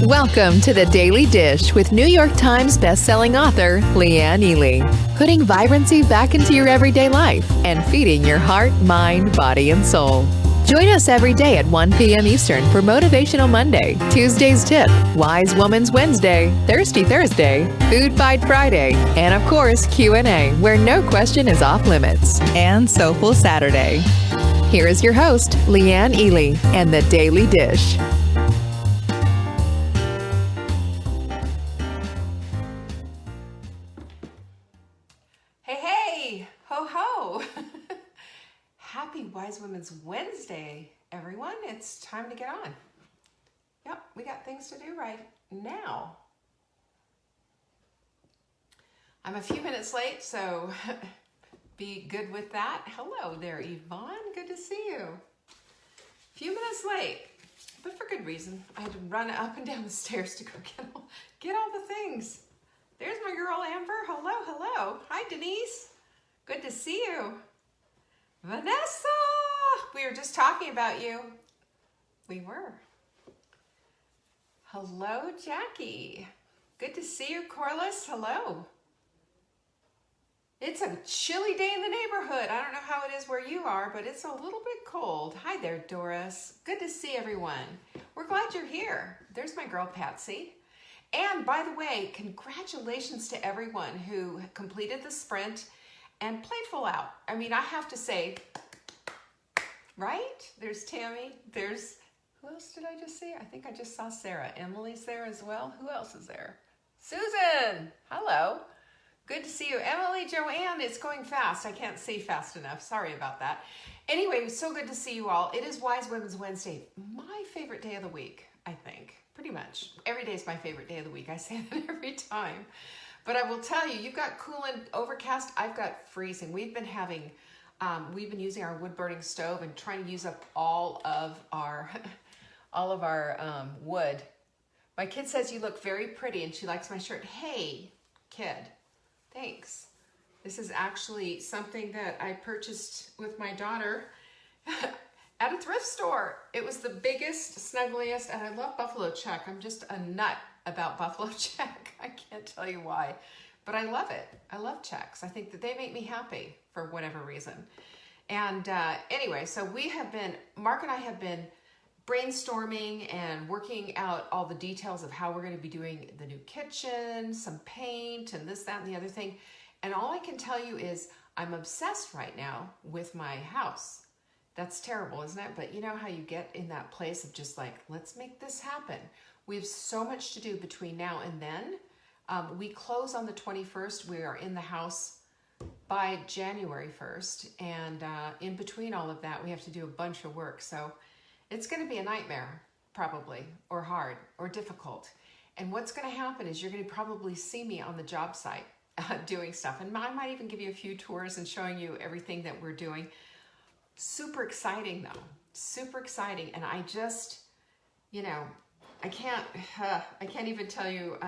Welcome to the Daily Dish with New York Times bestselling author Leanne Ely. Putting vibrancy back into your everyday life and feeding your heart, mind, body, and soul. Join us every day at 1 p.m. Eastern for Motivational Monday, Tuesday's Tip, Wise Woman's Wednesday, Thirsty Thursday, Food Fight Friday, and of course Q&A, where no question is off limits, and Soulful Saturday. Here is your host, Leanne Ely, and the Daily Dish. Hey, ho, ho. Happy Wise Women's Wednesday, everyone. It's time to get on. Yep, we got things to do right now. I'm a few minutes late, so be good with that. Hello there, Yvonne. Good to see you. A few minutes late, but for good reason. I had to run up and down the stairs to go get all the things. There's my girl, Amber. Hello, hello. Hi, Denise. Good to see you. Vanessa, we were just talking about you. We were. Hello, Jackie. Good to see you, Corliss. Hello. It's a chilly day in the neighborhood. I don't know how it is where you are, but it's a little bit cold. Hi there, Doris. Good to see everyone. We're glad you're here. There's my girl, Patsy. And by the way, congratulations to everyone who completed the sprint and played full out. I mean, I have to say, right? There's Tammy. There's, who else did I just see? I think I just saw Sarah. Emily's there as well. Who else is there? Susan. Hello. Good to see you. Emily, Joanne, it's going fast. I can't see fast enough. Sorry about that. Anyway, so good to see you all. It is Wise Women's Wednesday. My favorite day of the week, I think. Pretty much. Every day is my favorite day of the week. I say that every time. But I will tell you, you've got cool and overcast. I've got freezing. We've been using our wood burning stove and trying to use up all of our wood. My kid says you look very pretty and she likes my shirt. Hey, kid, thanks. This is actually something that I purchased with my daughter at a thrift store. It was the biggest, snuggliest, and I love buffalo check. I'm just a nut about buffalo check. I can't tell you why, but I love it. I love checks. I think that they make me happy for whatever reason. And anyway, so Mark and I have been brainstorming and working out all the details of how we're going to be doing the new kitchen, some paint, and this, that, and the other thing. And all I can tell you is I'm obsessed right now with my house. That's terrible, isn't it? But you know how you get in that place of just like, let's make this happen. We have so much to do between now and then. We close on the 21st. We are in the house by January 1st. And in between all of that, we have to do a bunch of work. So it's going to be a nightmare, probably, or hard, or difficult. And what's going to happen is you're going to probably see me on the job site doing stuff. And I might even give you a few tours and showing you everything that we're doing. Super exciting though, super exciting. And I just, I can't even tell you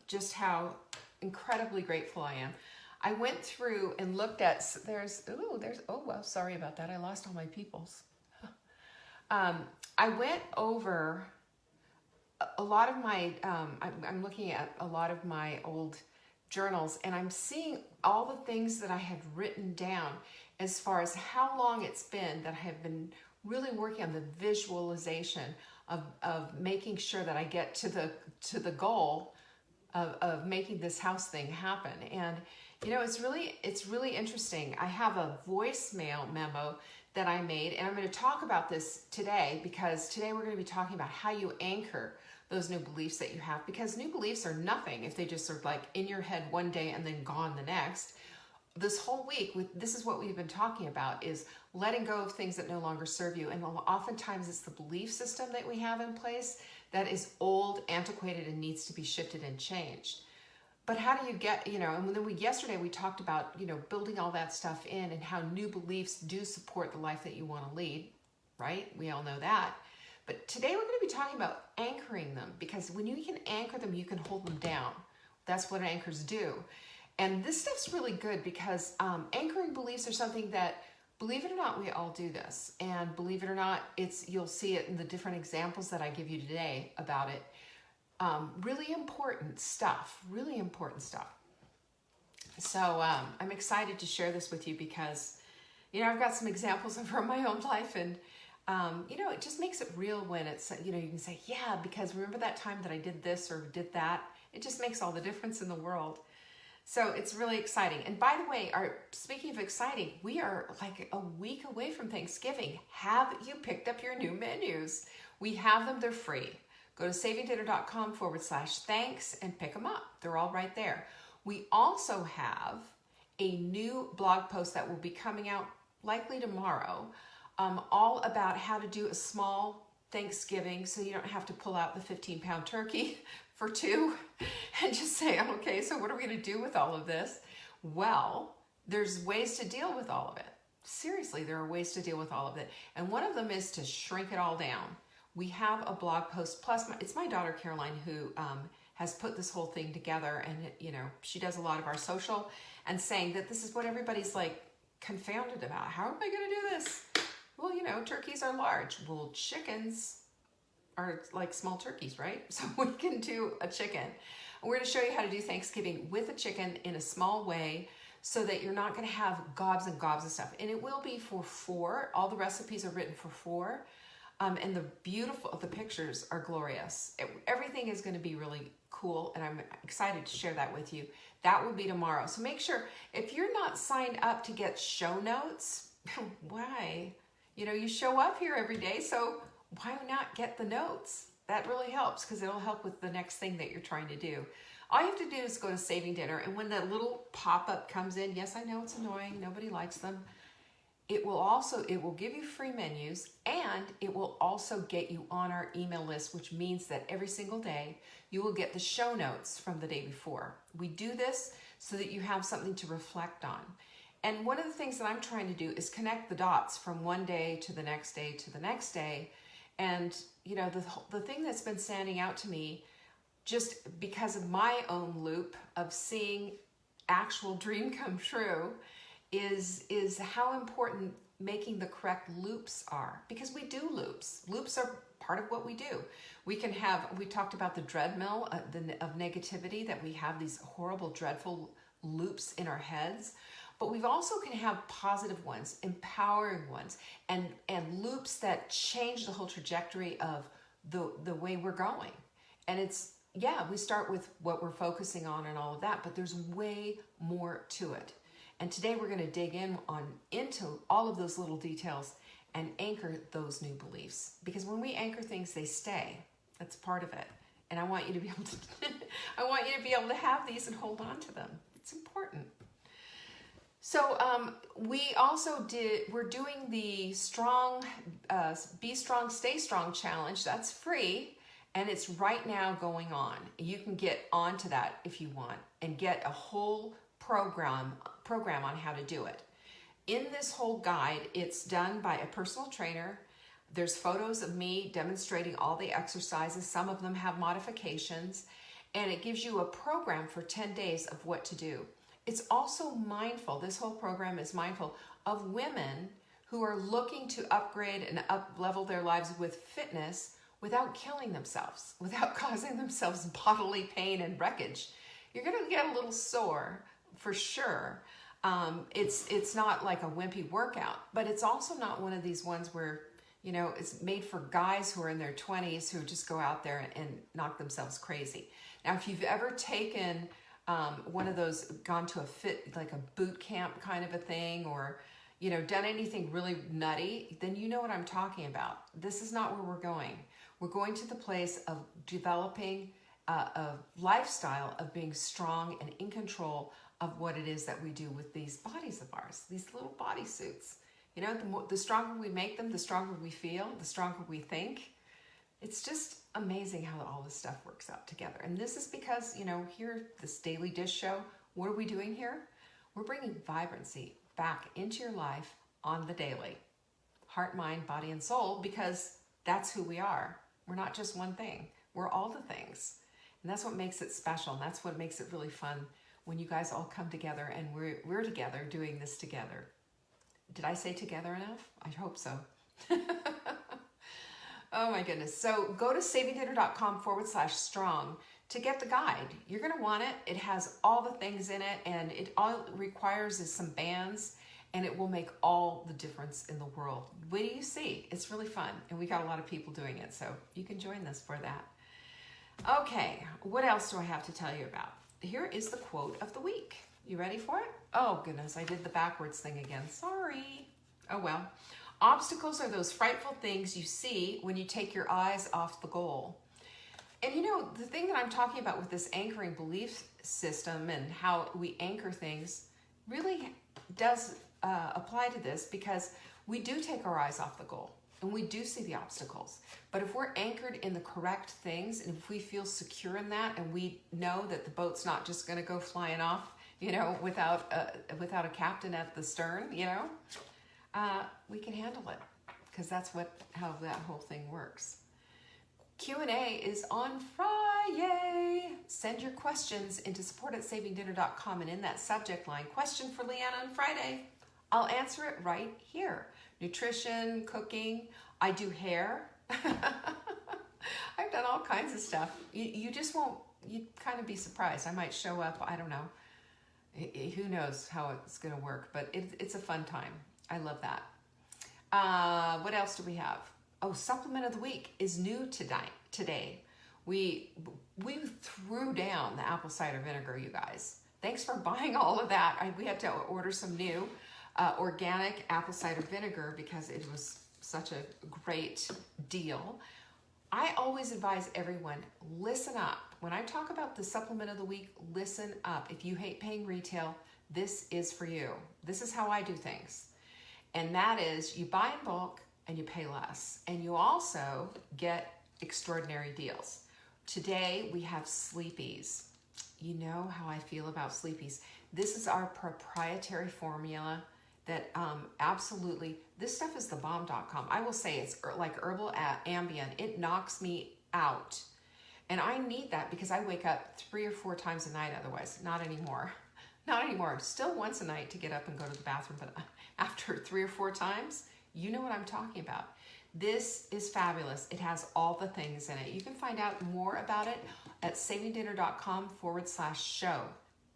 just how incredibly grateful I am. I went through and looked at, sorry about that. I lost all my peoples. I went over a lot of my, I'm looking at a lot of my old journals and I'm seeing all the things that I had written down as far as how long it's been that I have been really working on the visualization of making sure that I get to the goal of making this house thing happen. And it's really interesting. I have a voicemail memo that I made, and I'm going to talk about this today because today we're going to be talking about how you anchor those new beliefs that you have, because new beliefs are nothing if they just are like in your head one day and then gone the next. This whole week, this is what we've been talking about, is letting go of things that no longer serve you. And oftentimes it's the belief system that we have in place that is old, antiquated, and needs to be shifted and changed. But how do you get, and then yesterday we talked about, building all that stuff in and how new beliefs do support the life that you want to lead, right? We all know that. But today we're going to be talking about anchoring them, because when you can anchor them, you can hold them down. That's what anchors do. And this stuff's really good because anchoring beliefs are something that, believe it or not, we all do this. And believe it or not, you'll see it in the different examples that I give you today about it. Really important stuff, really important stuff. So I'm excited to share this with you because, you know, I've got some examples from my own life, and you know, it just makes it real when it's, you know, you can say, yeah, because remember that time that I did this or did that? It just makes all the difference in the world. So it's really exciting. And by the way, speaking of exciting, we are like a week away from Thanksgiving. Have you picked up your new menus? We have them, they're free. Go to savingdinner.com/thanks and pick them up. They're all right there. We also have a new blog post that will be coming out likely tomorrow, all about how to do a small Thanksgiving so you don't have to pull out the 15-pound turkey for two and just say, okay, so what are we going to do with all of this? Well, there's ways to deal with all of it. Seriously, there are ways to deal with all of it. And one of them is to shrink it all down. We have a blog post, plus it's my daughter Caroline who has put this whole thing together, and you know, she does a lot of our social and saying that this is what everybody's like confounded about. How am I going to do this? Well, you know, turkeys are large. Well, chickens are like small turkeys, right? So we can do a chicken. We're going to show you how to do Thanksgiving with a chicken in a small way so that you're not going to have gobs and gobs of stuff. And it will be for 4. All the recipes are written for 4. And the pictures are glorious. Everything is going to be really cool, and I'm excited to share that with you. That will be tomorrow. So make sure, if you're not signed up to get show notes, why? You know, you show up here every day, so why not get the notes? That really helps because it'll help with the next thing that you're trying to do. All you have to do is go to Saving Dinner, and when that little pop-up comes in, yes, I know it's annoying, nobody likes them. It will give you free menus, and it will also get you on our email list, which means that every single day you will get the show notes from the day before. We do this so that you have something to reflect on. And one of the things that I'm trying to do is connect the dots from one day to the next day to the next day. And, you know, the thing that's been standing out to me, just because of my own loop of seeing actual dream come true, is how important making the correct loops are, because we do loops. Loops are part of what we do. We talked about the treadmill of negativity, that we have these horrible, dreadful loops in our heads, but we also can have positive ones, empowering ones, and loops that change the whole trajectory of the way we're going. And it's, yeah, we start with what we're focusing on and all of that, but there's way more to it. And today we're going to dig into all of those little details and anchor those new beliefs. Because when we anchor things, they stay. That's part of it. And I want you to be able to have these and hold on to them. It's important. So we're doing the Be Strong, Stay Strong challenge. That's free. And it's right now going on. You can get onto that if you want and get a whole program on how to do it. In this whole guide, it's done by a personal trainer. There's photos of me demonstrating all the exercises. Some of them have modifications, and it gives you a program for 10 days of what to do. It's also mindful. This whole program is mindful of women who are looking to upgrade and up-level their lives with fitness without killing themselves, without causing themselves bodily pain and wreckage. You're going to get a little sore, for sure. It's not like a wimpy workout, but it's also not one of these ones where, you know, it's made for guys who are in their 20s who just go out there and knock themselves crazy. Now, if you've ever taken one of those, gone to like a boot camp kind of a thing, or, you know, done anything really nutty, then you know what I'm talking about. This is not where we're going. We're going to the place of developing a lifestyle of being strong and in control of what it is that we do with these bodies of ours, these little bodysuits. You know, the stronger we make them, the stronger we feel, the stronger we think. It's just amazing how all this stuff works out together. And this is because, you know, here, this Daily Dish show, what are we doing here? We're bringing vibrancy back into your life on the daily. Heart, mind, body, and soul, because that's who we are. We're not just one thing. We're all the things. And that's what makes it special. And that's what makes it really fun when you guys all come together and we're together doing this together. Did I say together enough? I hope so. Oh my goodness. So go to savingdinner.com/strong to get the guide. You're going to want it. It has all the things in it, and all it requires is some bands, and it will make all the difference in the world. What do you see? It's really fun, and we got a lot of people doing it, so you can join us for that. Okay, what else do I have to tell you about? Here is the quote of the week. You ready for it? Oh goodness, I did the backwards thing again. Sorry. Oh well. Obstacles are those frightful things you see when you take your eyes off the goal. And you know, the thing that I'm talking about with this anchoring belief system and how we anchor things really does apply to this, because we do take our eyes off the goal and we do see the obstacles. But if we're anchored in the correct things, and if we feel secure in that, and we know that the boat's not just going to go flying off, you know, without a captain at the stern, you know, we can handle it, because that's how that whole thing works. Q&A is on Friday. Send your questions into support@savingdinner.com, and in that subject line, question for Leanna on Friday. I'll answer it right here. Nutrition, cooking, I do hair. I've done all kinds of stuff. You just won't, you'd kind of be surprised. I might show up, I don't know. Who knows how it's going to work, but it's a fun time. I love that. What else do we have? Oh, supplement of the week is new today. We threw down the apple cider vinegar, you guys. Thanks for buying all of that. We had to order some new organic apple cider vinegar because it was such a great deal. I always advise everyone, listen up. When I talk about the supplement of the week, listen up. If you hate paying retail, this is for you. This is how I do things. And that is, you buy in bulk and you pay less. And you also get extraordinary deals. Today we have Sleepies. You know how I feel about Sleepies. This is our proprietary formula that absolutely, this stuff is thebomb.com. I will say it's like herbal Ambien. It knocks me out. And I need that because I wake up 3 or 4 times a night otherwise. Not anymore. Not anymore. Still once a night to get up and go to the bathroom, but after 3 or 4 times, you know what I'm talking about. This is fabulous. It has all the things in it. You can find out more about it at savingdinner.com/show.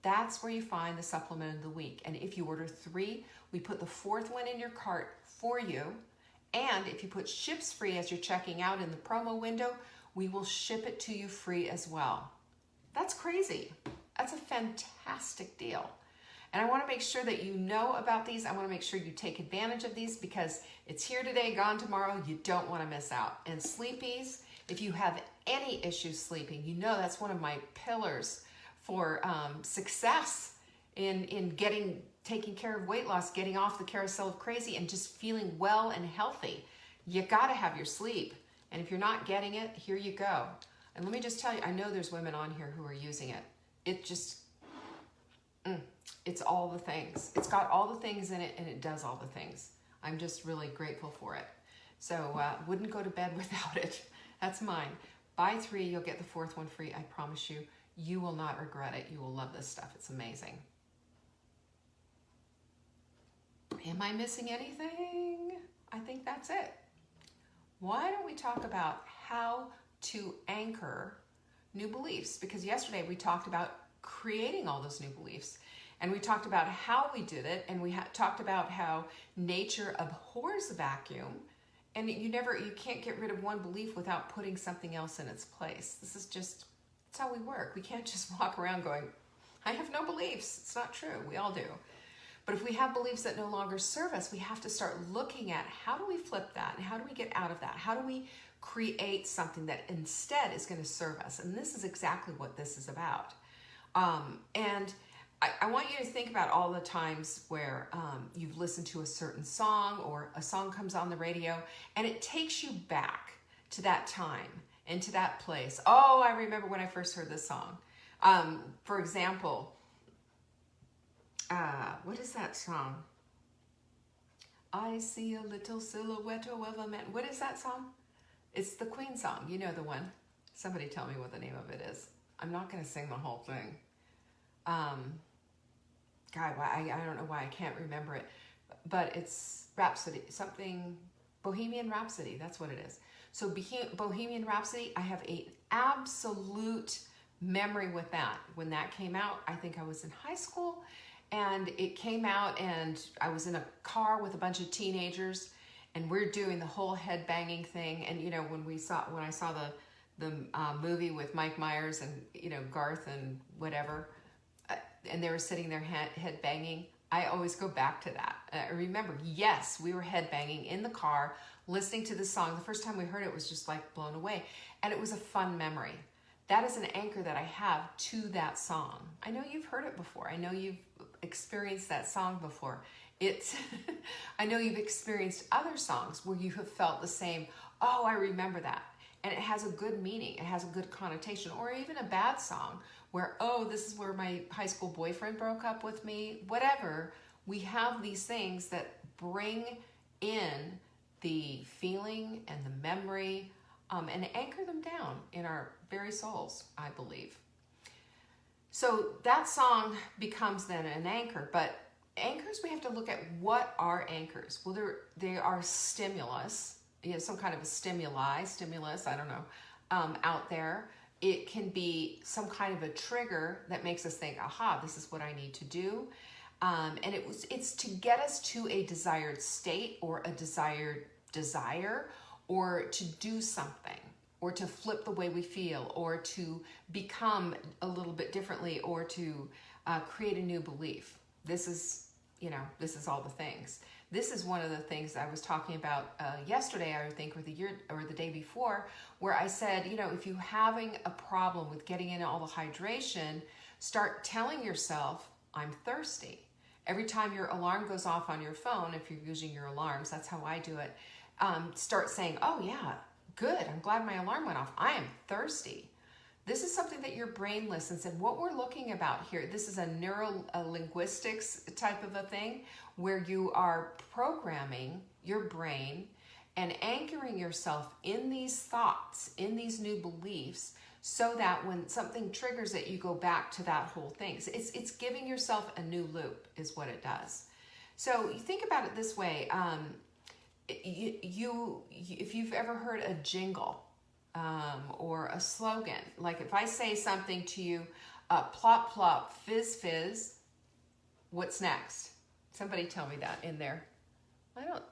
That's where you find the supplement of the week. And if you order 3, we put the 4th one in your cart for you. And if you put ships free as you're checking out in the promo window, we will ship it to you free as well. That's crazy. That's a fantastic deal. And I want to make sure that you know about these. I want to make sure you take advantage of these because it's here today, gone tomorrow. You don't want to miss out. And Sleepies, if you have any issues sleeping, you know that's one of my pillars for success in taking care of weight loss, getting off the carousel of crazy, and just feeling well and healthy. You got to have your sleep. And if you're not getting it, here you go. And let me just tell you, I know there's women on here who are using it. It just, it's all the things. It's got all the things in it, and it does all the things. I'm just really grateful for it. So wouldn't go to bed without it. That's mine. Buy 3, you'll get the 4th one free. I promise you. You will not regret it. You will love this stuff. It's amazing. Am I missing anything? I think that's it. Why don't we talk about how to anchor new beliefs? Because yesterday we talked about creating all those new beliefs. And we talked about how we did it. And we talked about how nature abhors vacuum. And you can't get rid of one belief without putting something else in its place. This is just, it's how we work. We can't just walk around going, I have no beliefs. It's not true. We all do. But if we have beliefs that no longer serve us, we have to start looking at how do we flip that and how do we get out of that? How do we create something that instead is going to serve us? And this is exactly what this is about. And I want you to think about all the times where you've listened to a certain song or a song comes on the radio and it takes you back to that time and to that place. Oh, I remember when I first heard this song. For example, what is that song? I see a little silhouette of a man. What is that song? It's the Queen song. You know the one. Somebody tell me what the name of it is. I'm not going to sing the whole thing. God, I don't know why I can't remember it. But it's Rhapsody, something, Bohemian Rhapsody. That's what it is. So Bohemian Rhapsody, I have an absolute memory with that. When that came out, I think I was in high school, and it came out and I was in a car with a bunch of teenagers, and we're doing the whole head banging thing. And when I saw the movie with Mike Myers and Garth and whatever, and they were sitting there head banging, I always go back to that. I remember, yes, we were head banging in the car, listening to the song. The first time we heard it was just like blown away, and it was a fun memory. That is an anchor that I have to that song. I know you've heard it before. I know you've experienced that song before. I know you've experienced other songs where you have felt the same, oh, I remember that. And it has a good meaning. It has a good connotation. Or even a bad song where, oh, this is where my high school boyfriend broke up with me. Whatever. We have these things that bring in the feeling and the memory and anchor them down in our very souls, I believe. So that song becomes then an anchor. But anchors, we have to look at what are anchors. Well, they are stimulus. Some kind of a stimulus, I don't know, out there. It can be some kind of a trigger that makes us think, aha, this is what I need to do. And it's to get us to a desired state or a desired desire, or to do something, or to flip the way we feel, or to become a little bit differently, or to create a new belief. This is all the things. This is one of the things I was talking about yesterday, I think, or the day before, where I said, if you're having a problem with getting in all the hydration, start telling yourself, I'm thirsty. Every time your alarm goes off on your phone, if you're using your alarms, that's how I do it, start saying, oh yeah, good, I'm glad my alarm went off. I am thirsty. This is something that your brain listens. And what we're looking about here, this is a linguistics type of a thing where you are programming your brain and anchoring yourself in these thoughts, in these new beliefs, so that when something triggers it, you go back to that whole thing. So it's giving yourself a new loop is what it does. So you think about it this way. If you've ever heard a jingle, or a slogan, like if I say something to you, plop plop, fizz fizz, what's next? Somebody tell me that in there.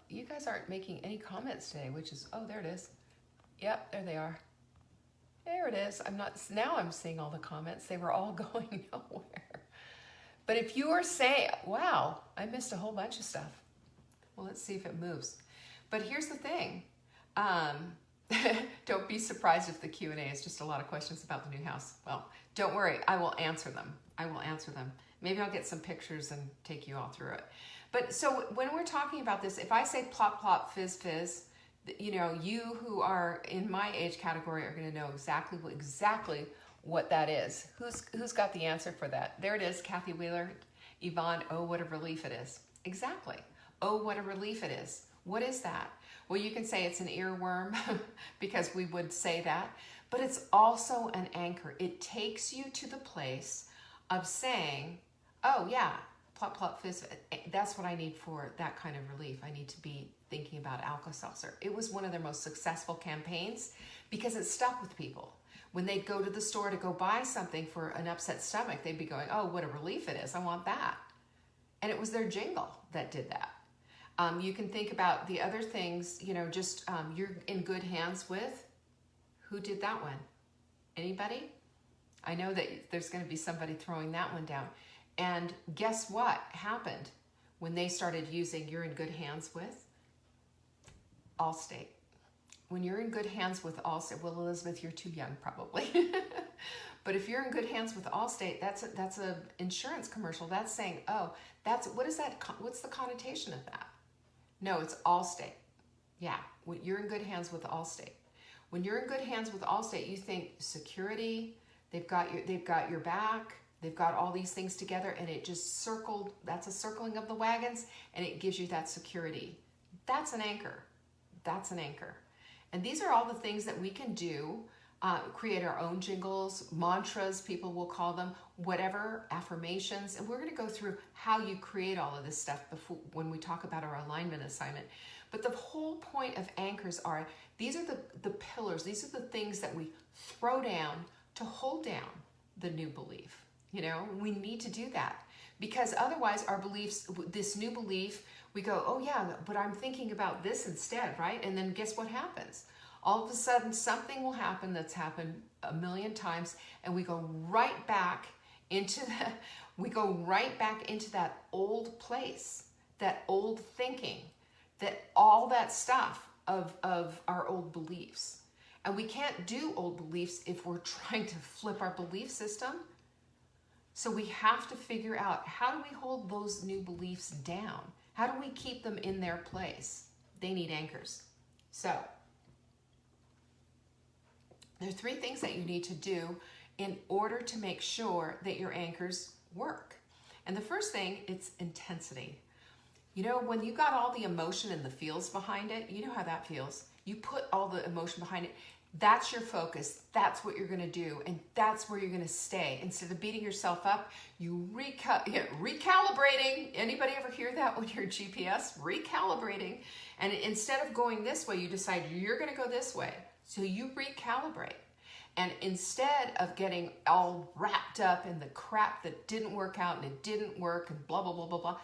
You guys aren't making any comments today, which is, oh, there it is. Yep, there they are. There it is. Now I'm seeing all the comments. They were all going nowhere. But if you are saying, wow, I missed a whole bunch of stuff. Well, let's see if it moves. But here's the thing. Don't be surprised if the Q&A is just a lot of questions about the new house. Well, don't worry. I will answer them. Maybe I'll get some pictures and take you all through it. But so when we're talking about this, if I say plop, plop, fizz, fizz, you who are in my age category are going to know exactly what that is. Who's got the answer for that? There it is, Kathy Wheeler. Yvonne, oh, what a relief it is. Exactly. Oh, what a relief it is. What is that? Well, you can say it's an earworm because we would say that, but it's also an anchor. It takes you to the place of saying, oh yeah, plop, plop, fizz. That's what I need for that kind of relief. I need to be thinking about Alka-Seltzer. It was one of their most successful campaigns because it stuck with people. When they'd go to the store to go buy something for an upset stomach, they'd be going, oh, what a relief it is. I want that. And it was their jingle that did that. You can think about the other things, you're in good hands with. Who did that one? Anybody? I know that there's going to be somebody throwing that one down. And guess what happened when they started using you're in good hands with? Allstate. When you're in good hands with Allstate, well, Elizabeth, you're too young probably. But if you're in good hands with Allstate, that's a insurance commercial. That's saying, oh, what's the connotation of that? No, it's Allstate. Yeah, you're in good hands with Allstate. When you're in good hands with Allstate, you think security, they've got your back, they've got all these things together, and it just that's a circling of the wagons, and it gives you that security. That's an anchor. That's an anchor. And these are all the things that we can do, create our own jingles, mantras, people will call them, whatever, affirmations. And we're going to go through how you create all of this stuff when we talk about our alignment assignment. But the whole point of anchors are, these are the pillars, these are the things that we throw down to hold down the new belief. You know, we need to do that, because otherwise our beliefs, this new belief, we go, oh yeah, but I'm thinking about this instead, right? And then guess what happens? All of a sudden something will happen that's happened a million times, and we go right back into that old place, that old thinking, that all that stuff of our old beliefs. And we can't do old beliefs if we're trying to flip our belief system. So we have to figure out, how do we hold those new beliefs down? How do we keep them in their place? They need anchors. So there are 3 things that you need to do in order to make sure that your anchors work. And the first thing, it's intensity. You know, when you got all the emotion and the feels behind it, you know how that feels. You put all the emotion behind it. That's your focus. That's what you're going to do. And that's where you're going to stay. Instead of beating yourself up, you recalibrating. Anybody ever hear that when you're GPS? Recalibrating. And instead of going this way, you decide you're going to go this way. So you recalibrate. And instead of getting all wrapped up in the crap that didn't work out and it didn't work and blah, blah, blah, blah, blah,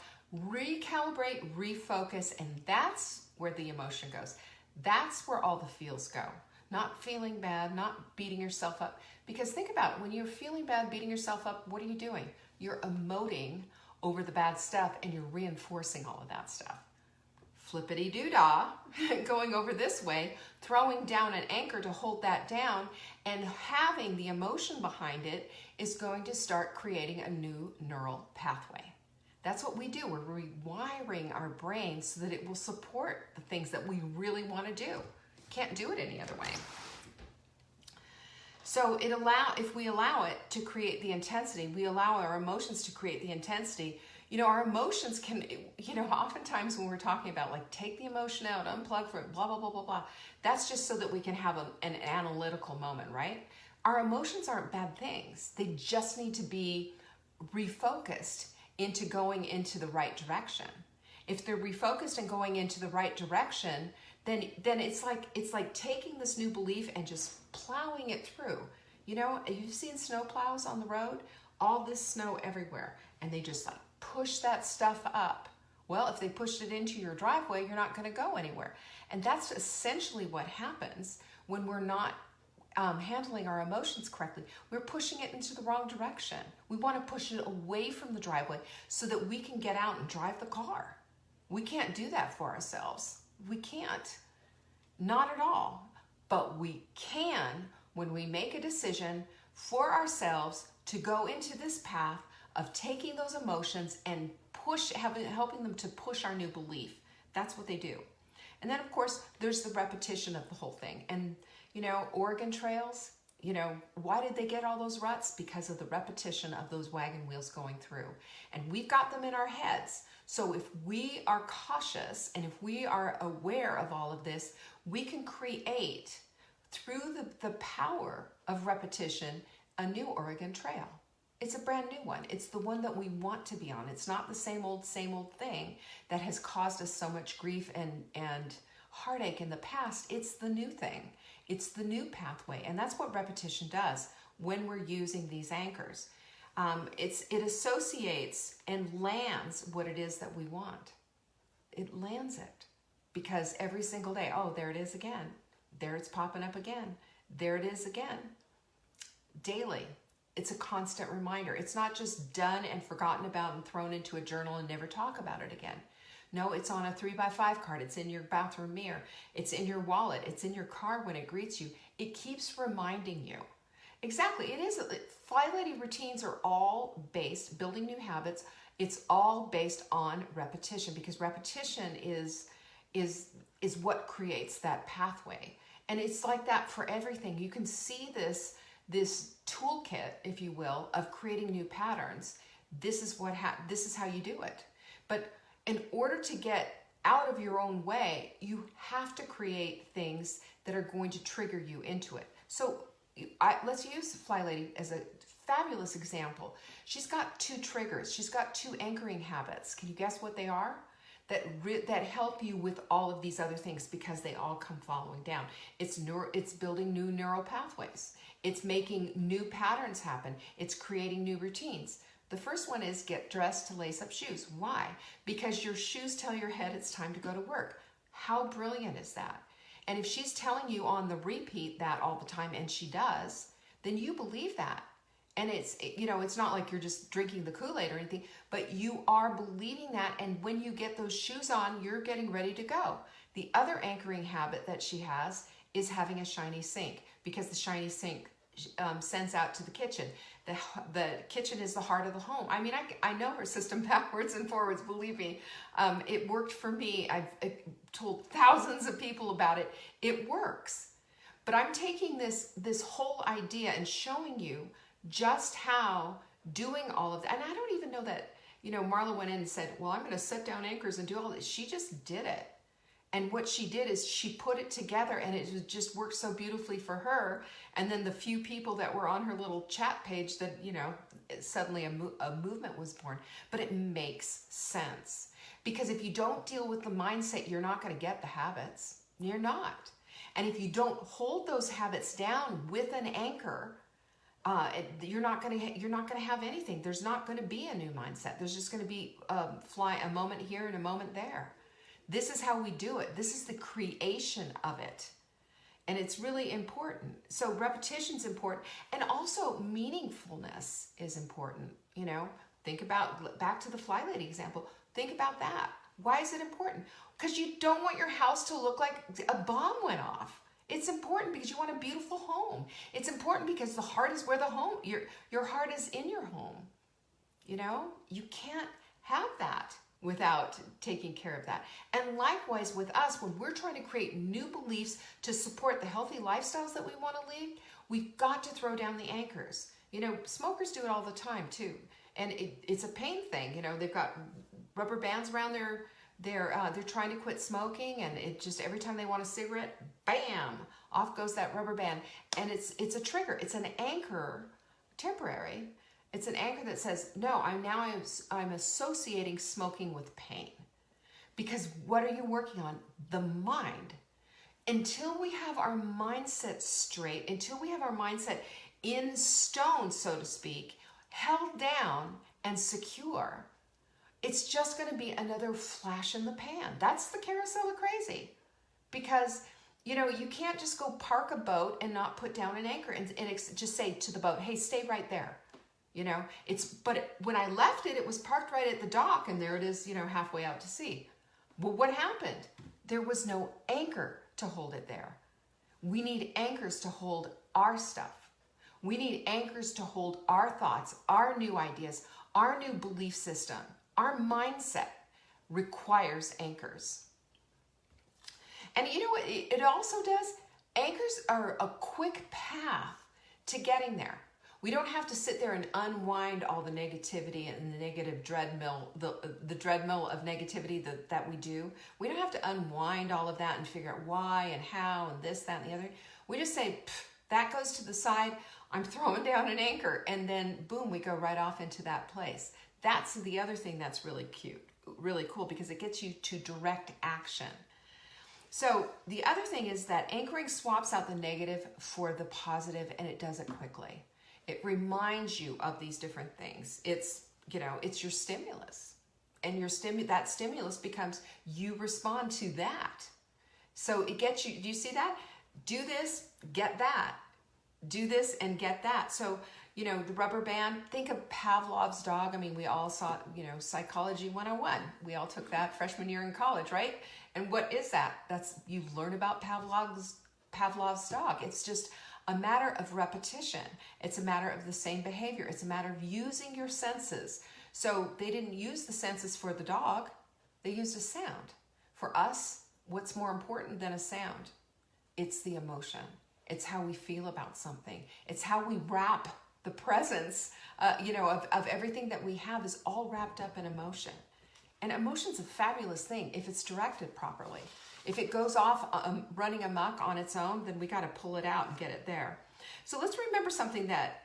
recalibrate, refocus, and that's where the emotion goes. That's where all the feels go. Not feeling bad, not beating yourself up. Because think about it, when you're feeling bad, beating yourself up, what are you doing? You're emoting over the bad stuff, and you're reinforcing all of that stuff. Flippity-doo-dah, going over this way, throwing down an anchor to hold that down, and having the emotion behind it is going to start creating a new neural pathway. That's what we do. We're rewiring our brain so that it will support the things that we really want to do. Can't do it any other way. So if we allow it to create the intensity, we allow our emotions to create the intensity. You know, our emotions can, you know, oftentimes when we're talking about like take the emotion out, unplug from it, blah, blah, blah, blah, blah. That's just so that we can have an analytical moment, right? Our emotions aren't bad things. They just need to be refocused into going into the right direction. If they're refocused and going into the right direction, then it's like taking this new belief and just plowing it through. You know, you've seen snow plows on the road, all this snow everywhere, and they just like push that stuff up. Well, if they pushed it into your driveway, you're not going to go anywhere. And that's essentially what happens when we're not handling our emotions correctly. We're pushing it into the wrong direction. We want to push it away from the driveway so that we can get out and drive the car. We can't do that for ourselves. We can't. Not at all. But we can when we make a decision for ourselves to go into this path of taking those emotions and helping them to push our new belief. That's what they do. And then, of course, there's the repetition of the whole thing. And, you know, Oregon trails, you know, why did they get all those ruts? Because of the repetition of those wagon wheels going through. And we've got them in our heads. So if we are cautious and if we are aware of all of this, we can create, through the power of repetition, a new Oregon Trail. It's a brand new one. It's the one that we want to be on. It's not the same old thing that has caused us so much grief and heartache in the past. It's the new thing. It's the new pathway. And that's what repetition does when we're using these anchors. It associates and lands what it is that we want. It lands it because every single day, oh, there it is again. There it's popping up again. There it is again. Daily. It's a constant reminder. It's not just done and forgotten about and thrown into a journal and never talk about it again. No, it's on a 3x5 card. It's in your bathroom mirror. It's in your wallet. It's in your car when it greets you. It keeps reminding you. Exactly. It is. Fly Lady routines are all based, building new habits. It's all based on repetition because repetition is what creates that pathway. And it's like that for everything. You can see this toolkit, if you will, of creating new patterns. This is how you do it. But in order to get out of your own way, you have to create things that are going to trigger you into it. So let's use Fly Lady as a fabulous example. She's got 2 triggers. She's got 2 anchoring habits. Can you guess what they are? that help you with all of these other things, because they all come following down. It's building new neural pathways. It's making new patterns happen. It's creating new routines. The first one is get dressed to lace up shoes. Why? Because your shoes tell your head it's time to go to work. How brilliant is that? And if she's telling you on the repeat that all the time, and she does, then you believe that. And it's, it's not like you're just drinking the Kool-Aid or anything, but you are believing that. And when you get those shoes on, you're getting ready to go. The other anchoring habit that she has is having a shiny sink, because the shiny sink sends out to the kitchen. The kitchen is the heart of the home. I mean, I know her system backwards and forwards, believe me. It worked for me. I've told thousands of people about it. It works. But I'm taking this whole idea and showing you just how doing all of that, and I don't even know that, Marla went in and said, well, I'm going to set down anchors and do all this. She just did it. And what she did is she put it together, and it just worked so beautifully for her. And then the few people that were on her little chat page that, suddenly a movement was born. But it makes sense, because if you don't deal with the mindset, you're not going to get the habits. You're not. And if you don't hold those habits down with an anchor, you're not going to have anything. There's not going to be a new mindset. There's just going to be a moment here and a moment there. This is how we do it. This is the creation of it. And it's really important. So repetition's important. And also meaningfulness is important. Think about, back to the Fly Lady example, think about that. Why is it important? Because you don't want your house to look like a bomb went off. It's important because you want a beautiful home. It's important because the heart is where the home, your heart is in your home. You can't have that without taking care of that. And likewise with us, when we're trying to create new beliefs to support the healthy lifestyles that we want to lead, we've got to throw down the anchors. Smokers do it all the time too. And it's a pain thing. They've got rubber bands around they're trying to quit smoking, and it just, every time they want a cigarette, bam, off goes that rubber band. And it's a trigger. It's an anchor, temporary. It's an anchor that says, no, I'm associating smoking with pain. Because what are you working on? The mind. Until we have our mindset straight, until we have our mindset in stone, so to speak, held down and secure, it's just going to be another flash in the pan. That's the carousel of crazy. Because, you can't just go park a boat and not put down an anchor and just say to the boat, hey, stay right there. But when I left it, it was parked right at the dock, and there it is, halfway out to sea. Well, what happened? There was no anchor to hold it there. We need anchors to hold our stuff. We need anchors to hold our thoughts, our new ideas, our new belief system. Our mindset requires anchors. And you know what it also does? Anchors are a quick path to getting there. We don't have to sit there and unwind all the negativity and the negative treadmill, the treadmill of negativity that we do. We don't have to unwind all of that and figure out why and how and this, that, and the other. We just say, that goes to the side. I'm throwing down an anchor. And then boom, we go right off into that place. That's the other thing that's really cute, really cool, because it gets you to direct action. So the other thing is that anchoring swaps out the negative for the positive, and it does it quickly. It reminds you of these different things. It's your stimulus, and that stimulus becomes, you respond to that. So it gets you, do you see that? Do this, get that. Do this and get that. So, the rubber band, think of Pavlov's dog. I mean, we all saw, Psychology 101. We all took that freshman year in college, right? And what is that? You learn about Pavlov's dog. It's just a matter of repetition. It's a matter of the same behavior. It's a matter of using your senses. So they didn't use the senses for the dog. They used a sound. For us, what's more important than a sound? It's the emotion. It's how we feel about something. It's how we wrap the presence, of everything that we have is all wrapped up in emotion. And emotion's a fabulous thing if it's directed properly. If it goes off running amok on its own, then we got to pull it out and get it there. So let's remember something that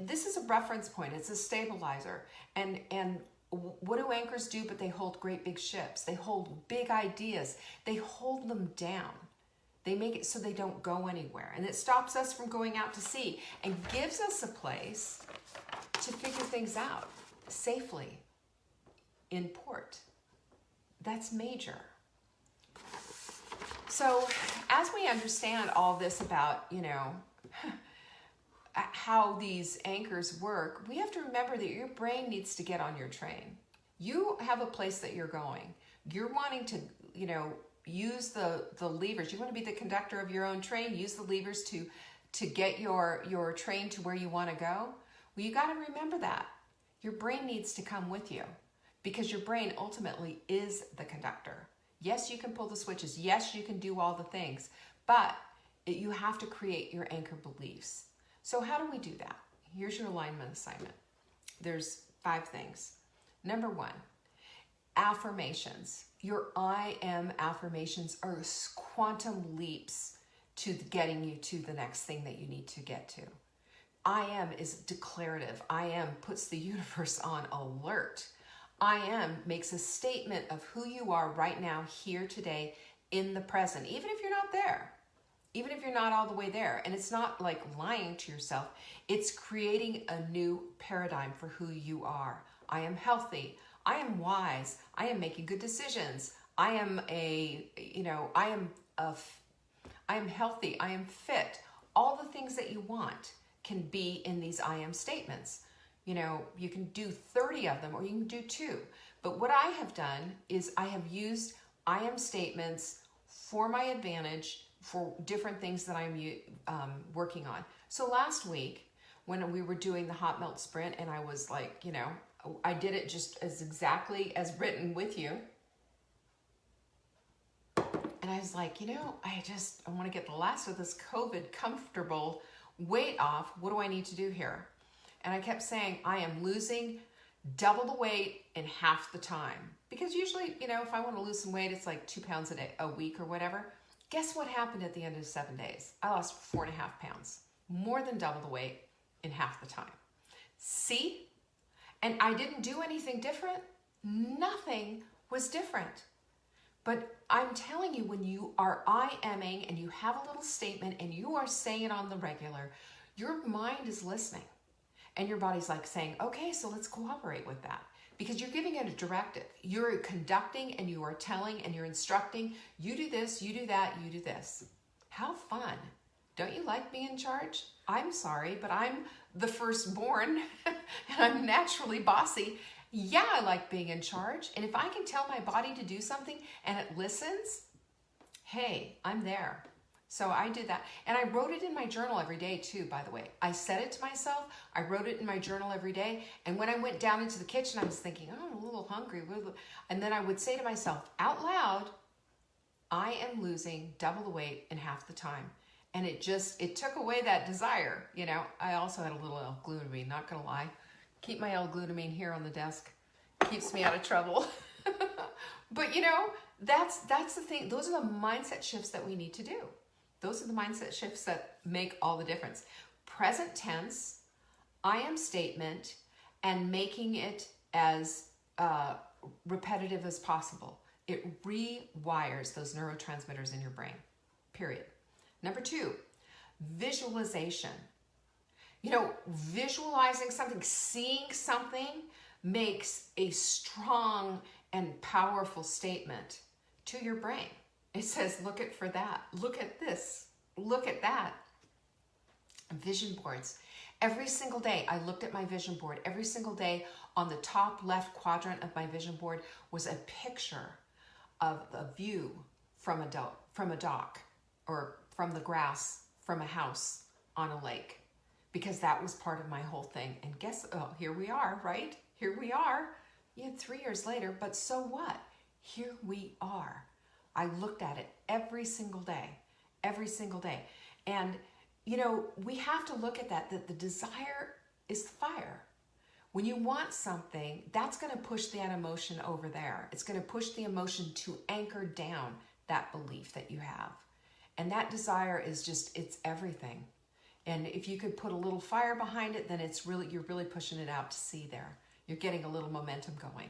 this is a reference point. It's a stabilizer. And what do anchors do? But they hold great big ships. They hold big ideas. They hold them down. They make it so they don't go anywhere. And it stops us from going out to sea and gives us a place to figure things out safely in port. That's major. So as we understand all this about, how these anchors work, we have to remember that your brain needs to get on your train. You have a place that you're going. You're wanting to, use the levers. You want to be the conductor of your own train, use the levers to get your train to where you want to go. Well, you got to remember that. Your brain needs to come with you because your brain ultimately is the conductor. Yes, you can pull the switches. Yes, you can do all the things, but you have to create your anchor beliefs. So how do we do that? Here's your alignment assignment. There's 5 things. Number 1, affirmations. Your I am affirmations are quantum leaps to getting you to the next thing that you need to get to. I am is declarative. I am puts the universe on alert. I am makes a statement of who you are right now, here, today, in the present, even if you're not there, even if you're not all the way there. And it's not like lying to yourself. It's creating a new paradigm for who you are. I am healthy. I am wise. I am making good decisions. I am healthy. I am fit. All the things that you want can be in these I am statements. You can do 30 of them or you can do 2. But what I have done is I have used I am statements for my advantage for different things that I'm working on. So last week when we were doing the hot melt sprint and I was like, I did it just as exactly as written with you. And I was like, I want to get the last of this COVID comfortable weight off. What do I need to do here? And I kept saying, I am losing double the weight in half the time. Because usually, if I want to lose some weight, it's like 2 pounds a week or whatever. Guess what happened at the end of 7 days? I lost 4.5 pounds, more than double the weight in half the time. See? And I didn't do anything different. Nothing was different. But I'm telling you, when you are I-aming and you have a little statement and you are saying it on the regular, your mind is listening. And your body's like saying, okay, so let's cooperate with that. Because you're giving it a directive. You're conducting and you are telling and you're instructing. You do this, you do that, you do this. How fun. Don't you like being in charge? I'm sorry, but I'm the firstborn and I'm naturally bossy. Yeah, I like being in charge. And if I can tell my body to do something and it listens, hey, I'm there. So I did that. And I wrote it in my journal every day too, by the way. I said it to myself. I wrote it in my journal every day. And when I went down into the kitchen, I was thinking, oh, I'm a little hungry. And then I would say to myself out loud, I am losing double the weight in half the time. And it took away that desire. I also had a little L-glutamine, not gonna lie. Keep my L-glutamine here on the desk. Keeps me out of trouble. But that's the thing. Those are the mindset shifts that we need to do. Those are the mindset shifts that make all the difference. Present tense, I am statement, and making it as repetitive as possible. It rewires those neurotransmitters in your brain, period. Number 2, visualization. Visualizing something, seeing something makes a strong and powerful statement to your brain. It says, look at for that. Look at this. Look at that. Vision boards. Every single day, I looked at my vision board. Every single day on the top left quadrant of my vision board was a picture of a view from a dock or from the grass, from a house on a lake, because that was part of my whole thing. And here we are, right? Here we are. 3 years later, but so what? Here we are. I looked at it every single day. And, we have to look at that the desire is fire. When you want something, that's going to push that emotion over there. It's going to push the emotion to anchor down that belief that you have. And that desire is it's everything. And if you could put a little fire behind it, then you're really pushing it out to sea there. You're getting a little momentum going.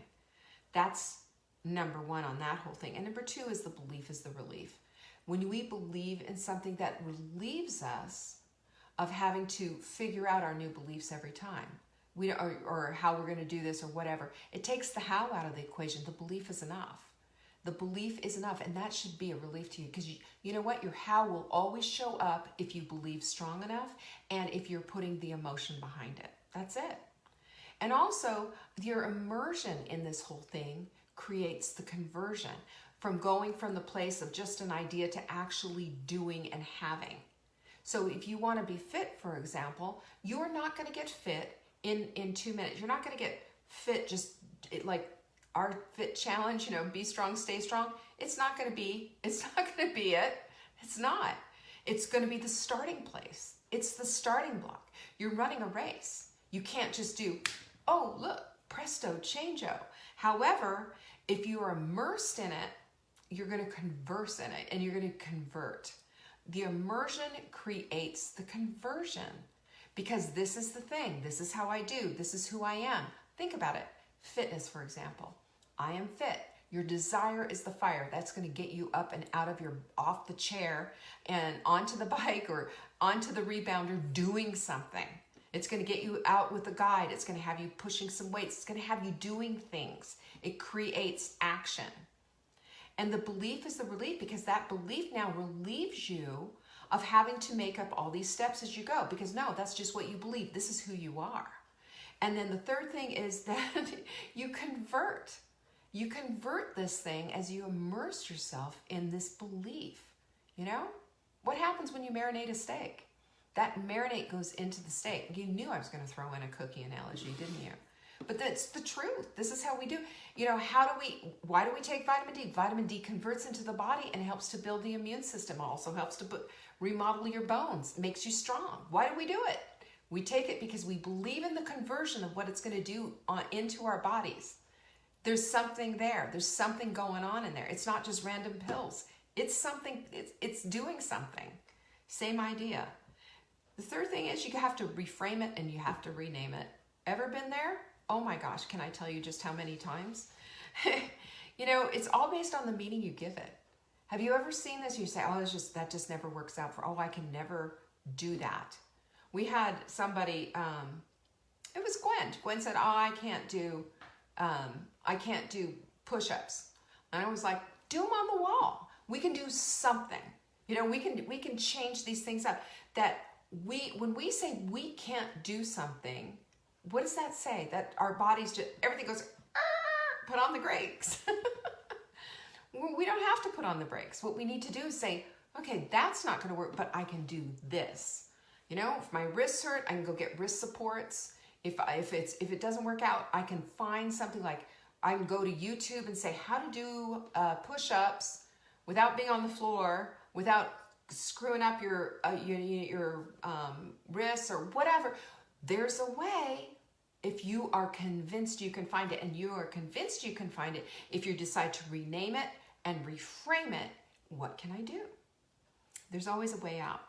That's number one on that whole thing. And number two is the belief is the relief. When we believe in something, that relieves us of having to figure out our new beliefs every time. Or how we're going to do this or whatever. It takes the how out of the equation. The belief is enough. The belief is enough, and that should be a relief to you, because you know what? Your how will always show up if you believe strong enough and if you're putting the emotion behind it. That's it. And also, your immersion in this whole thing creates the conversion from going from the place of just an idea to actually doing and having. So if you want to be fit, for example, you're not going to get fit in 2 minutes. You're not going to get fit just like our fit challenge, be strong, stay strong. It's not going to be it. It's not. It's going to be the starting place. It's the starting block. You're running a race. You can't just do, oh, look, presto, changeo. However, if you are immersed in it, you're going to converse in it and you're going to convert. The immersion creates the conversion, because this is the thing. This is how I do. This is who I am. Think about it. Fitness, for example. I am fit. Your desire is the fire. That's going to get you up and off the chair and onto the bike or onto the rebounder doing something. It's going to get you out with a guide. It's going to have you pushing some weights. It's going to have you doing things. It creates action. And the belief is the relief, because that belief now relieves you of having to make up all these steps as you go. Because no, that's just what you believe. This is who you are. And then the third thing is that you convert. You convert this thing as you immerse yourself in this belief. What happens when you marinate a steak? That marinade goes into the steak. You knew I was going to throw in a cookie analogy, didn't you? But that's the truth. This is how we do. Why do we take vitamin D? Vitamin D converts into the body and helps to build the immune system. Also helps to remodel your bones, makes you strong. Why do we do it? We take it because we believe in the conversion of what it's going to do into our bodies. There's something there. There's something going on in there. It's not just random pills. It's something, it's doing something. Same idea. The third thing is you have to reframe it and you have to rename it. Ever been there? Oh my gosh, can I tell you just how many times? It's all based on the meaning you give it. Have you ever seen this? You say, oh, that just never works out I can never do that. We had somebody, it was Gwen. Gwen said, oh, I can't do push-ups. And I was like, do them on the wall. We can do something. We can change these things up. When we say we can't do something, what does that say? That our bodies everything goes, put on the brakes. We don't have to put on the brakes. What we need to do is say, okay, that's not going to work, but I can do this. If my wrists hurt, I can go get wrist supports. If it doesn't work out, I can find something like, I can go to YouTube and say how to do push-ups without being on the floor, without screwing up your wrists or whatever. There's a way if you are convinced you can find it, and you are convinced you can find it if you decide to rename it and reframe it. What can I do? There's always a way out.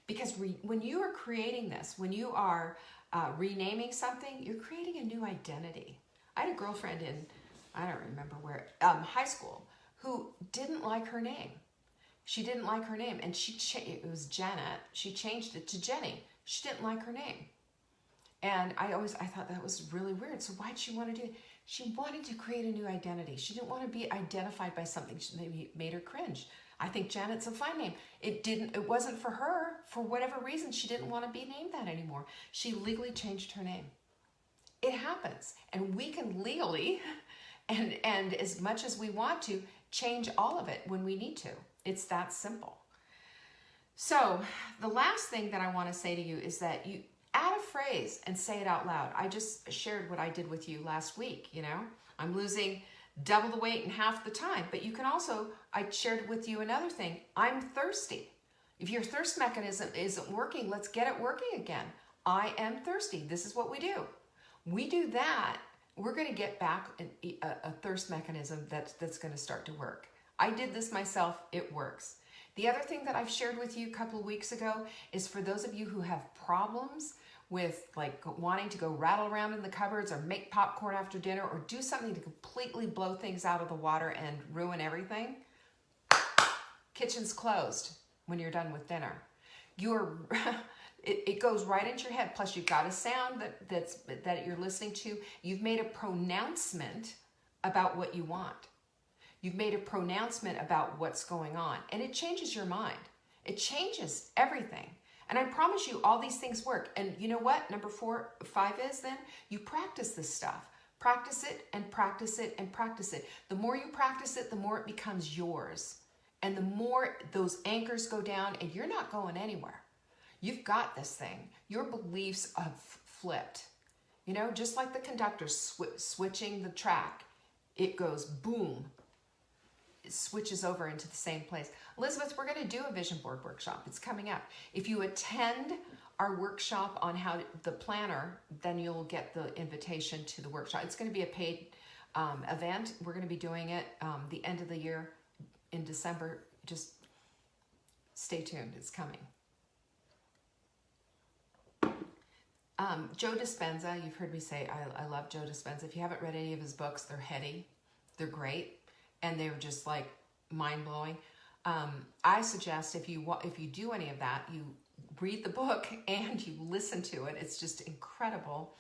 Because when you are creating this, when you are renaming something, you're creating a new identity. I had a girlfriend in, I don't remember where, high school, who didn't like her name. She didn't like her name, and it was Janet. She changed it to Jenny. She didn't like her name. And I thought that was really weird. So why'd she want to do it? She wanted to create a new identity. She didn't want to be identified by something that maybe made her cringe. I think Janet's a fine name. It wasn't for her. For whatever reason, she didn't want to be named that anymore. She legally changed her name. It happens. And we can legally, and as much as we want to, change all of it when we need to. It's that simple. So the last thing that I want to say to you is that you add a phrase and say it out loud. I just shared what I did with you last week. I'm losing double the weight in half the time. But you can also, I shared with you another thing. I'm thirsty. If your thirst mechanism isn't working, let's get it working again. I am thirsty. This is what we do. We do that, we're going to get back a thirst mechanism that's going to start to work. I did this myself. It works. The other thing that I've shared with you a couple of weeks ago is for those of you who have problems with like wanting to go rattle around in the cupboards or make popcorn after dinner or do something to completely blow things out of the water and ruin everything, kitchen's closed when you're done with dinner. It goes right into your head. Plus you've got a sound that you're listening to. You've made a pronouncement about what you want. You've made a pronouncement about what's going on, and it changes your mind. It changes everything. And I promise you all these things work. And you know what? Number 5 is then you practice this stuff. Practice it and practice it and practice it. The more you practice it, the more it becomes yours. And the more those anchors go down and you're not going anywhere. You've got this thing. Your beliefs have flipped. You know, just like the conductor switching the track, it goes boom. It switches over into the same place. Elizabeth, we're going to do a vision board workshop. It's coming up. If you attend our workshop on the planner, then you'll get the invitation to the workshop. It's going to be a paid event. We're going to be doing it the end of the year in December. Just stay tuned. It's coming. Joe Dispenza, you've heard me say I love Joe Dispenza. If you haven't read any of his books, they're heady, they're great, and they're just like mind-blowing. I suggest if you do any of that, you read the book and you listen to it. It's just incredible.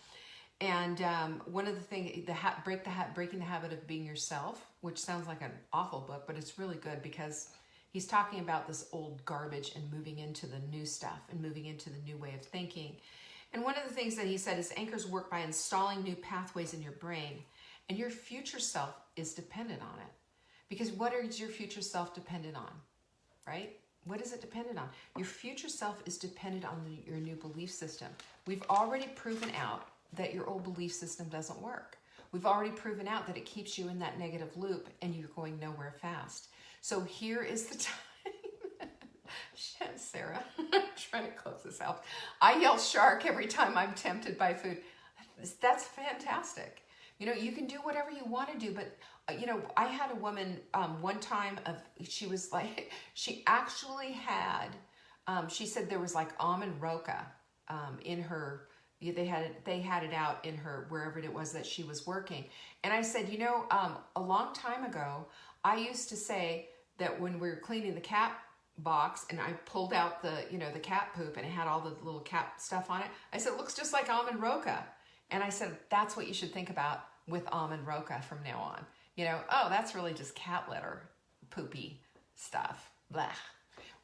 And one of the things, Breaking the Habit of Being Yourself, which sounds like an awful book, but it's really good because he's talking about this old garbage and moving into the new stuff and moving into the new way of thinking. And one of the things that he said is anchors work by installing new pathways in your brain, and your future self is dependent on it. Because what is your future self dependent on, right? What is it dependent on? Your future self is dependent on your new belief system. We've already proven out that your old belief system doesn't work. We've already proven out that it keeps you in that negative loop and you're going nowhere fast. So here is the time. Sarah, I'm trying to close this out. I yell shark every time I'm tempted by food. That's fantastic. You know, you can do whatever you want to do, but you know, I had a woman one time she was like, she actually had, she said there was like almond roca in her, they had it out in her, wherever it was that she was working. And I said, you know, a long time ago, I used to say that when we were cleaning the cat box and I pulled out the cat poop and it had all the little cat stuff on it, I said, it looks just like almond roca. And I said, that's what you should think about with almond roca from now on. You know, oh, that's really just cat litter, poopy stuff. Blah.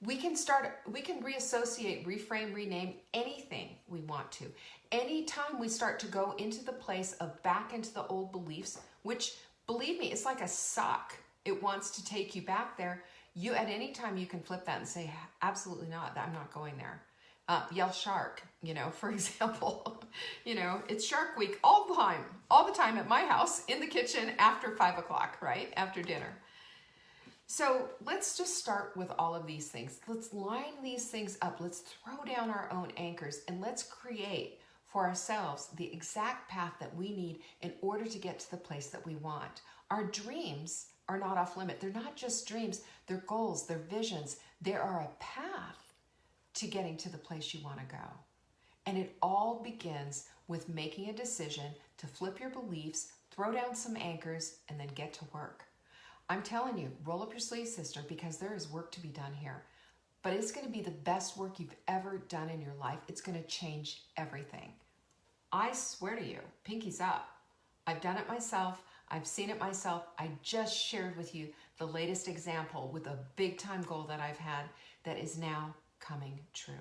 We can reassociate, reframe, rename anything we want to. Anytime we start to go into the place of back into the old beliefs, which, believe me, it's like a sock. It wants to take you back there. You, at any time, you can flip that and say, absolutely not, I'm not going there. Yell shark, you know, for example. You know, it's Shark Week all the time at my house, in the kitchen after 5 o'clock, right? After dinner. So let's just start with all of these things. Let's line these things up. Let's throw down our own anchors and let's create for ourselves the exact path that we need in order to get to the place that we want. Our dreams are not off limit. They're not just dreams. They're goals. They're visions. They are a path to getting to the place you want to go. And it all begins with making a decision to flip your beliefs, throw down some anchors, and then get to work. I'm telling you, roll up your sleeves, sister, because there is work to be done here. But it's going to be the best work you've ever done in your life. It's going to change everything. I swear to you, pinkies up. I've done it myself. I've seen it myself. I just shared with you the latest example with a big time goal that I've had that is now coming true.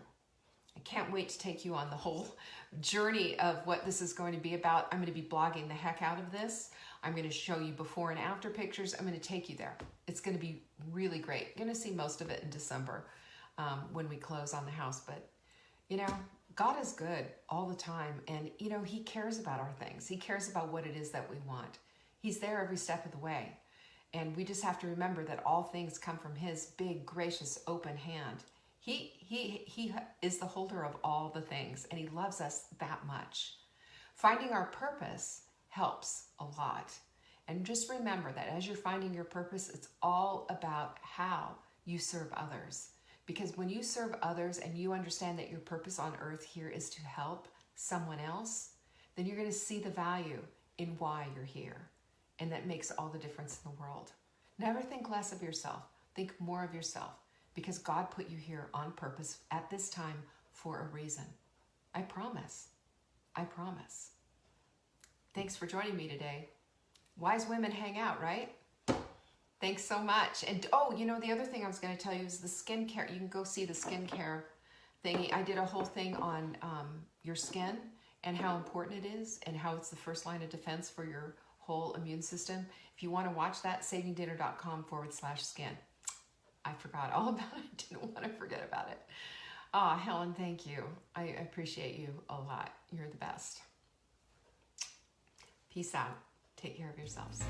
I can't wait to take you on the whole journey of what this is going to be about. I'm going to be blogging the heck out of this. I'm going to show you before and after pictures. I'm going to take you there. It's going to be really great. You're going to see most of it in December when we close on the house. But, you know, God is good all the time. And, you know, he cares about our things. He cares about what it is that we want. He's there every step of the way. And we just have to remember that all things come from his big, gracious, open hand. He is the holder of all the things, and he loves us that much. Finding our purpose helps a lot. And just remember that as you're finding your purpose, it's all about how you serve others. Because when you serve others and you understand that your purpose on earth here is to help someone else, then you're going to see the value in why you're here. And that makes all the difference in the world. Never think less of yourself. Think more of yourself, because God put you here on purpose at this time for a reason. I promise. I promise. Thanks for joining me today. Wise women hang out, right? Thanks so much. And oh, you know, the other thing I was going to tell you is the skincare. You can go see the skincare thingy. I did a whole thing on your skin and how important it is and how it's the first line of defense for your whole immune system. If you want to watch that, savingdinner.com/skin. I forgot all about it. Didn't want to forget about it. Helen, thank you. I appreciate you a lot. You're the best. Peace out. Take care of yourselves.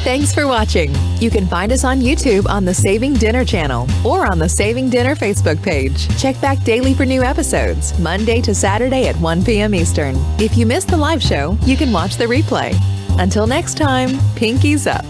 Thanks for watching. You can find us on YouTube on the Saving Dinner channel or on the Saving Dinner Facebook page. Check back daily for new episodes, Monday to Saturday at 1 p.m. Eastern. If you missed the live show, you can watch the replay. Until next time, pinkies up.